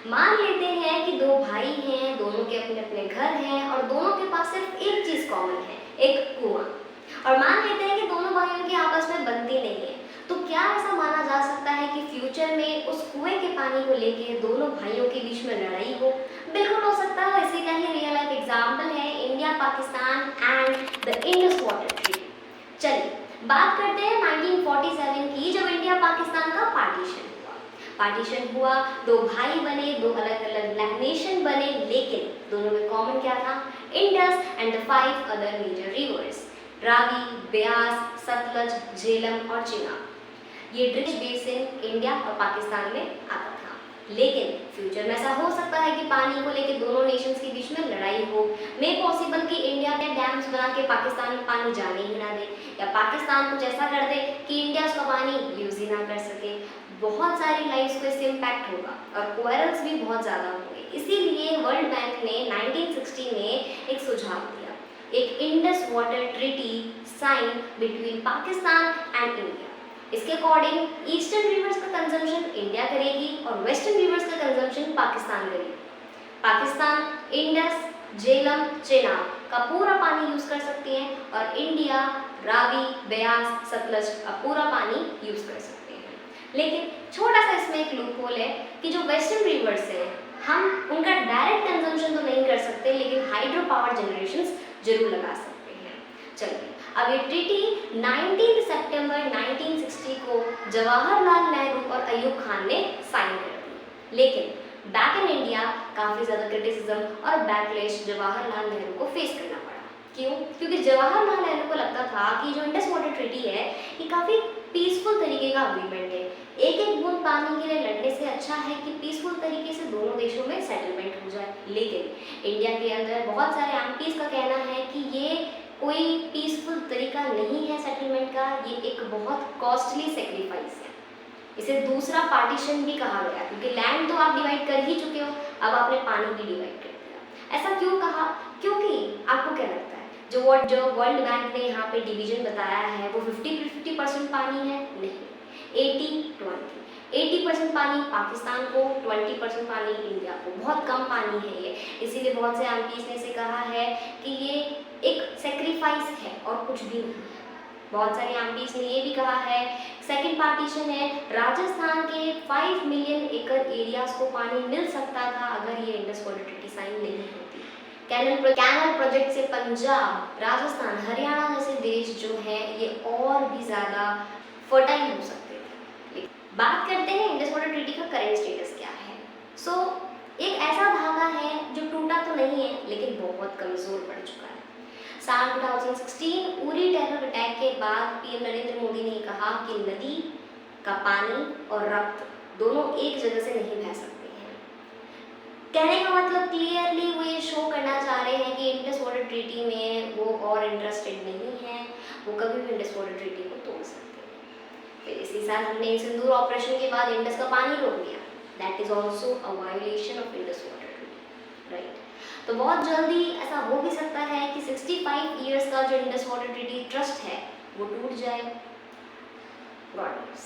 मान लेते हैं कि दो भाई हैं, दोनों के अपने अपने घर हैं और दोनों के पास सिर्फ एक चीज कॉमन है, एक कुआं। और मान लेते हैं कि दोनों भाइयों की आपस में बनती नहीं है, तो क्या ऐसा माना जा सकता है कि फ्यूचर में उस कुएं के पानी को लेके दोनों भाइयों के बीच में लड़ाई हो? बिल्कुल हो सकता है। इसी का ही रियल लाइफ एग्जाम्पल है India Pakistan and the Indus water treaty. चलिए बात करते हैं 1947 की, जब इंडिया पाकिस्तान का पार्टीशन हुआ। दो भाई बने, दो अलग अलग नेशन बने, लेकिन दोनों में कॉमन क्या था? Indus and the 5 other major rivers, Ravi, Beas, Sutlej, Jhelum और चिनाब। ये ड्रिच बेसिन इंडिया और पाकिस्तान में आता था। लेकिन फ्यूचर में ऐसा हो सकता है कि पानी को लेकर दोनों नेशंस के बीच में लड़ाई हो। मे पॉसिबल कि इंडिया में डैम्स बना के पाकिस्तान में पानी जाने ही ना दे, या पाकिस्तान कुछ ऐसा कर दे कि इंडिया उसका पानी यूज ही ना कर सके। बहुत सारी लाइफ्स को इससे इम्पैक्ट होगा और क्वारल्स भी बहुत ज़्यादा होंगे। इसीलिए वर्ल्ड बैंक ने 1960 में एक सुझाव दिया, एक Indus water treaty sign between Pakistan and India. इसके अकॉर्डिंग ईस्टर्न रिवर्स का कंजम्पशन इंडिया करेगी और वेस्टर्न रिवर्स का कंजम्पशन पाकिस्तान करेगी। पाकिस्तान इंडस, झेलम, चेनाब का पूरा पानी यूज कर सकती है और इंडिया रावी, ब्यास, सतलज का पूरा पानी यूज कर सकते हैं। लेकिन छोटा सा इसमें एक लूप होल है कि जो वेस्टर्न रिवर्स है, हम उनका डायरेक्ट कंजम्पशन तो नहीं कर सकते, लेकिन हाइड्रो पावर जनरेशन जरूर लगा सकते हैं। चलिए अब ये ट्रीटी 19 सितंबर 1960 को जवाहरलाल नेहरू और अयूब खान ने साइन कर दी। लेकिन बैक इन इंडिया काफ़ी ज़्यादा क्रिटिसिज्म और बैकलेश जवाहरलाल नेहरू को फेस करना पड़ा। क्यों? क्योंकि जवाहरलाल नेहरू को लगता था कि जो इंडस वाटर ट्रीटी है ये काफ़ी पीसफुल तरीके का अग्रीमेंट है। एक एक बूंद पानी के लिए लड़ने से अच्छा है कि पीसफुल तरीके से दोनों देशों में सेटलमेंट हो जाए। लेकिन इंडिया के अंदर बहुत सारे एमपीज का कहना है कि ये कोई पीसफुल तरीका नहीं है सेटलमेंट का, ये एक बहुत कॉस्टली सेक्रीफाइस है। इसे दूसरा पार्टीशन भी कहा गया, क्योंकि लैंड तो आप डिवाइड कर ही चुके हो, अब आपने पानी भी डिवाइड कर दिया। ऐसा क्यों कहा? क्योंकि आपको क्या लगता है जो वर्ल्ड बैंक ने यहाँ पे डिवीजन बताया है वो 50% पानी है? नहीं, 80% पानी पाकिस्तान को, 20% पानी इंडिया को। बहुत कम पानी है ये, इसीलिए बहुत से एमपीज ने इसे कहा है कि ये एक सेक्रीफाइस है और कुछ भी नहीं। बहुत सारे एमपीज ने ये भी कहा है, सेकंड पार्टीशन है, राजस्थान के 5 मिलियन एकड़ एरियाज को पानी मिल सकता था अगर ये इंडस वाटर ट्रीटी साइन नहीं होती। कैनल प्रोजेक्ट से पंजाब, राजस्थान, हरियाणा जैसे देश जो है ये और भी ज़्यादा फर्टाइल हो सकते थे। बात करते हैं इंडस वाटर ट्रीटी का करंट स्टेटस क्या है। एक ऐसा धागा है जो टूटा तो नहीं है लेकिन बहुत कमज़ोर पड़ चुका है। साल 2016 उरी टेरर अटैक के बाद पीएम नरेंद्र मोदी ने कहा कि नदी का पानी और रक्त दोनों एक जगह से नहीं बह सकते हैं। कहने का मतलब क्लियरली वो ये शो करना चाह रहे हैं कि इंडस वाटर ट्रीटी में वो और इंटरेस्टेड नहीं है, वो कभी भी इंडस वाटर ट्रीटी को तोड़ सकते हैं। फिर इसी साल हमने सिंदूर ऑपरेशन के बाद इंडस का पानी रोक दिया। That is also a violation of Indus water treaty, right? तो बहुत जल्दी ऐसा हो भी सकता है कि 65 इयर्स का जो इंडस वाटर ट्रीटी ट्रस्ट है वो टूट जाए। God bless.